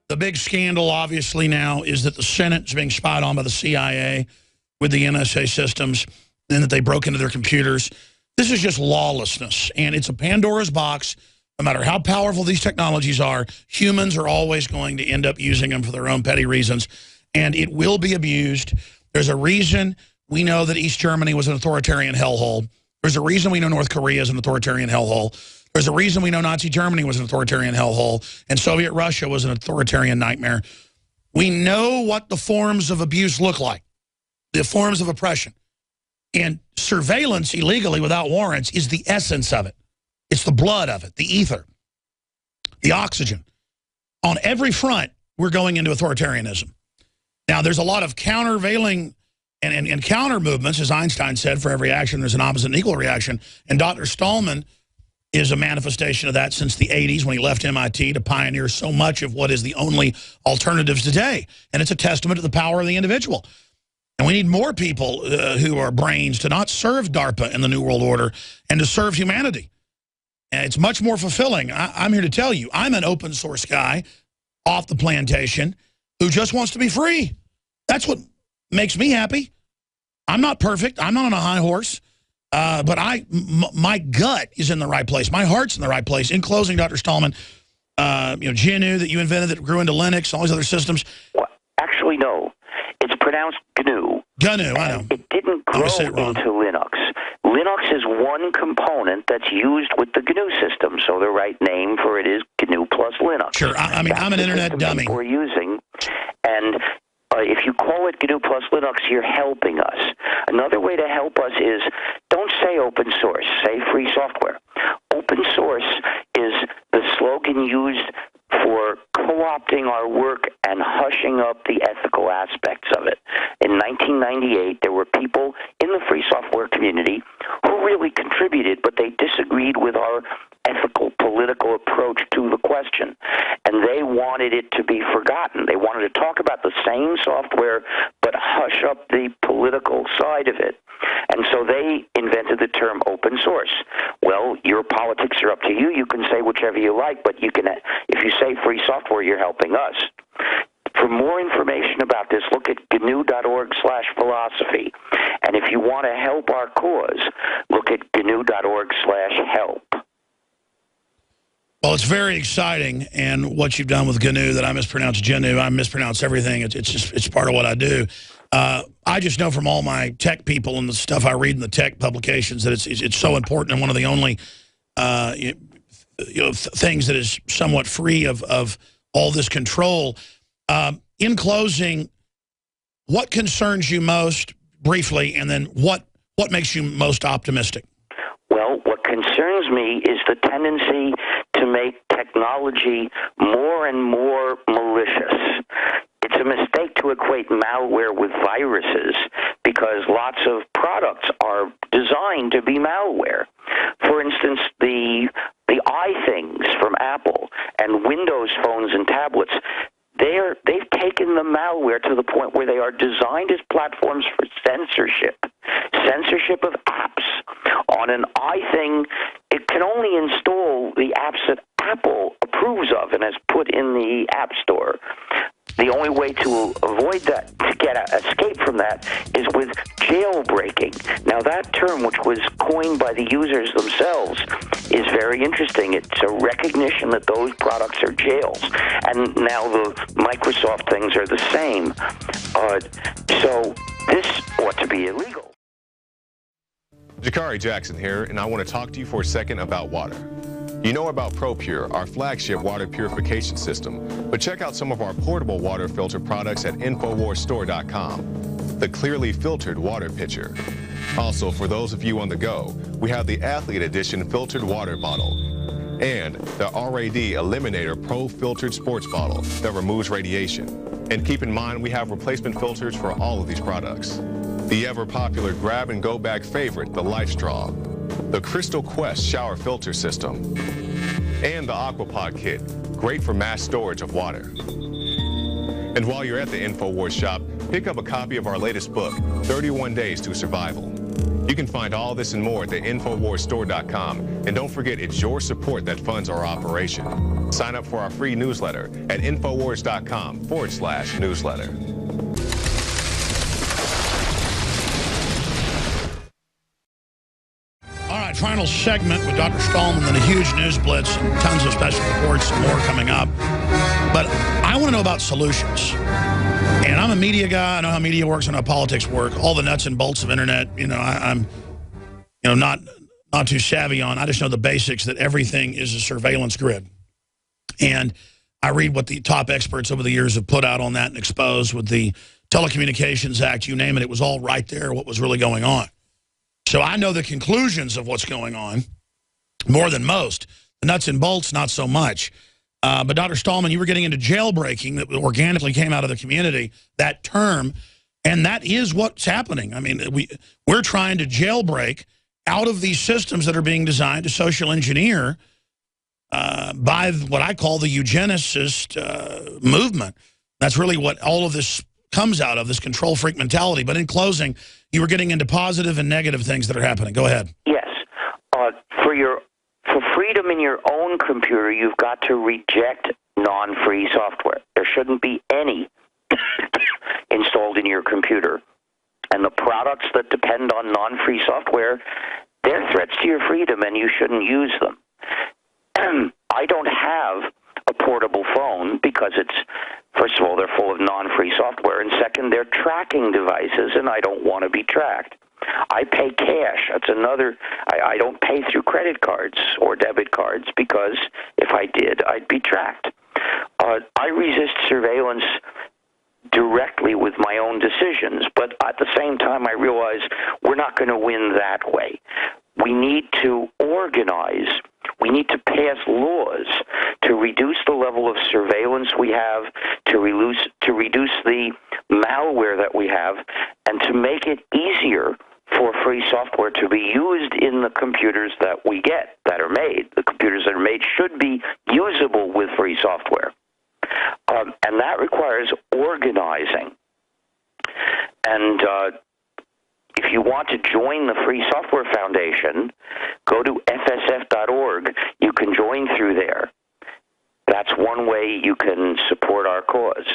The big scandal, obviously, now is that the Senate is being spied on by the CIA with the NSA systems, and that they broke into their computers. This is just lawlessness, and it's a Pandora's box. No matter how powerful these technologies are, humans are always going to end up using them for their own petty reasons, and it will be abused. There's a reason we know that East Germany was an authoritarian hellhole. There's a reason we know North Korea is an authoritarian hellhole. There's a reason we know Nazi Germany was an authoritarian hellhole and Soviet Russia was an authoritarian nightmare. We know what the forms of abuse look like, the forms of oppression. And surveillance illegally without warrants is the essence of it. It's the blood of it, the ether, the oxygen. On every front, we're going into authoritarianism. Now, there's a lot of countervailing and counter movements, as Einstein said, for every action, there's an opposite and equal reaction. And Dr. Stallman is a manifestation of that since the 80s when he left MIT to pioneer so much of what is the only alternatives today. And it's a testament to the power of the individual. And we need more people who are brains to not serve DARPA in the New World Order and to serve humanity. And it's much more fulfilling. I'm here to tell you, I'm an open source guy off the plantation who just wants to be free. That's what makes me happy. I'm not perfect. I'm not on a high horse. But my gut is in the right place. My heart's in the right place. In closing, Dr. Stallman, GNU that you invented that grew into Linux, all these other systems. Well, actually, no. It's pronounced GNU. GNU, I know. It didn't grow into Linux. Linux is one component that's used with the GNU system, so the right name for it is GNU plus Linux. Sure, I mean, I'm an internet dummy. We're using, and if you call it GNU plus Linux, you're helping us. Another way to help us is don't say open source, say free software. Open source is the slogan used for co-opting our work and hushing up the ethical aspects of it. In 1998, there were people in the free software community who really contributed, but they disagreed with our ethical, political approach to the question. And they wanted it to be forgotten. They wanted to talk about the same software, but hush up the political side of it. And so they invented the term open source. Well, your politics are up to you. You can say whichever you like, but you can, if you say free software, you're helping us. For more information about this, look at gnu.org/philosophy. And if you want to help our cause, look at gnu.org/help. Well, it's very exciting, and what you've done with GNU, that I mispronounce GNU, I mispronounce everything. It's part of what I do. I just know from all my tech people and the stuff I read in the tech publications that it's so important, and one of the only things that is somewhat free of all this control. In closing, what concerns you most, briefly, and then what makes you most optimistic? Well, what concerns me is the tendency to make technology more and more malicious. It's a mistake to equate malware with viruses because lots of products are designed to be malware. For instance, the iThings from Apple and Windows phones and tablets, they've taken the malware to the point where they are designed as platforms for censorship of apps. On an iThing, it can only install the apps that Apple approves of and has put in the App Store. The only way to avoid that, to get an escape from that, is with jailbreaking. Now, that term, which was coined by the users themselves, is very interesting. It's a recognition that those products are jails. And now the Microsoft things are the same. So this ought to be illegal. Jakari Jackson here, and I want to talk to you for a second about water. You know about ProPure, our flagship water purification system, but check out some of our portable water filter products at InfoWarsStore.com. The clearly filtered water pitcher. Also, for those of you on the go, we have the Athlete Edition filtered water bottle and the RAD Eliminator Pro filtered sports bottle that removes radiation. And keep in mind, we have replacement filters for all of these products. The ever-popular grab-and-go bag favorite, the Life Straw, the Crystal Quest shower filter system, and the Aquapod kit, great for mass storage of water. And while you're at the InfoWars shop, pick up a copy of our latest book, 31 Days to Survival. You can find all this and more at the InfoWarsStore.com. And don't forget, it's your support that funds our operation. Sign up for our free newsletter at InfoWars.com/newsletter. All right, final segment with Dr. Stallman, then a huge news blitz and tons of special reports and more coming up. But I want to know about solutions. And I'm a media guy. I know how media works. I know how politics work. All the nuts and bolts of internet, I'm not too savvy on. I just know the basics that everything is a surveillance grid. And I read what the top experts over the years have put out on that and exposed with the Telecommunications Act, you name it. It was all right there, what was really going on. So I know the conclusions of what's going on more than most. The nuts and bolts, not so much. But Dr. Stallman, you were getting into jailbreaking that organically came out of the community, that term, and that is what's happening. I mean, we're trying to jailbreak out of these systems that are being designed to social engineer by what I call the eugenicist movement. That's really what all of this comes out of, this control freak mentality. But in closing, you were getting into positive and negative things that are happening. Go ahead. Yes. For freedom in your own computer, you've got to reject non-free software. There shouldn't be any installed in your computer. And the products that depend on non-free software, they're threats to your freedom, and you shouldn't use them. I don't have a portable phone because first of all, they're full of non-free software, and second, they're tracking devices, and I don't want to be tracked. I pay cash. That's another. I don't pay through credit cards or debit cards because if I did, I'd be tracked. I resist surveillance directly with my own decisions, but at the same time, I realize we're not going to win that way. We need to organize. We need to pass laws to reduce the level of surveillance we have, to reduce the malware that we have, and to make it easier for free software to be used in the computers that we get, that are made. The computers that are made should be usable with free software. And that requires organizing. And if you want to join the Free Software Foundation, go to fsf.org. You can join through there. That's one way you can support our cause.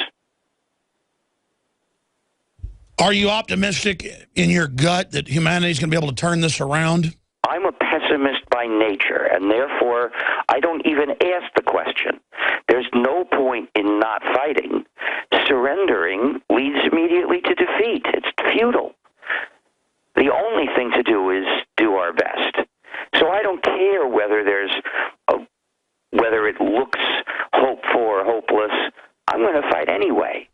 Are you optimistic in your gut that humanity is going to be able to turn this around? I'm a pessimist by nature, and therefore I don't even ask the question. There's no point in not fighting. Surrendering leads immediately to defeat. It's futile. The only thing to do is do our best. So I don't care whether whether it looks hopeful or hopeless. I'm going to fight anyway.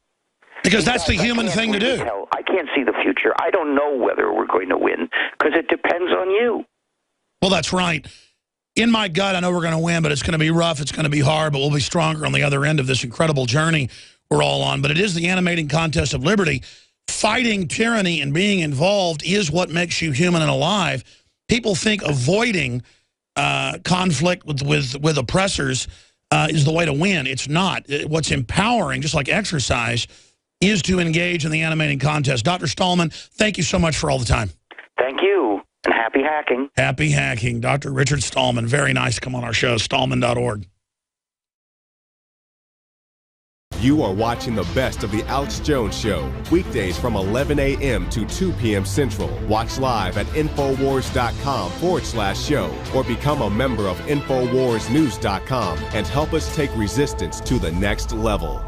Because that's the human thing to do. I can't see the future. I don't know whether we're going to win because it depends on you. Well, that's right. In my gut, I know we're going to win, but it's going to be rough. It's going to be hard, but we'll be stronger on the other end of this incredible journey we're all on. But it is the animating contest of liberty. Fighting tyranny and being involved is what makes you human and alive. People think avoiding conflict with oppressors is the way to win. It's not. What's empowering, just like exercise, is to engage in the animating contest. Dr. Stallman, thank you so much for all the time. Thank you, and happy hacking. Happy hacking. Dr. Richard Stallman, very nice to come on our show, stallman.org. You are watching the best of the Alex Jones Show, weekdays from 11 a.m. to 2 p.m. Central. Watch live at Infowars.com/show or become a member of InfoWarsNews.com and help us take resistance to the next level.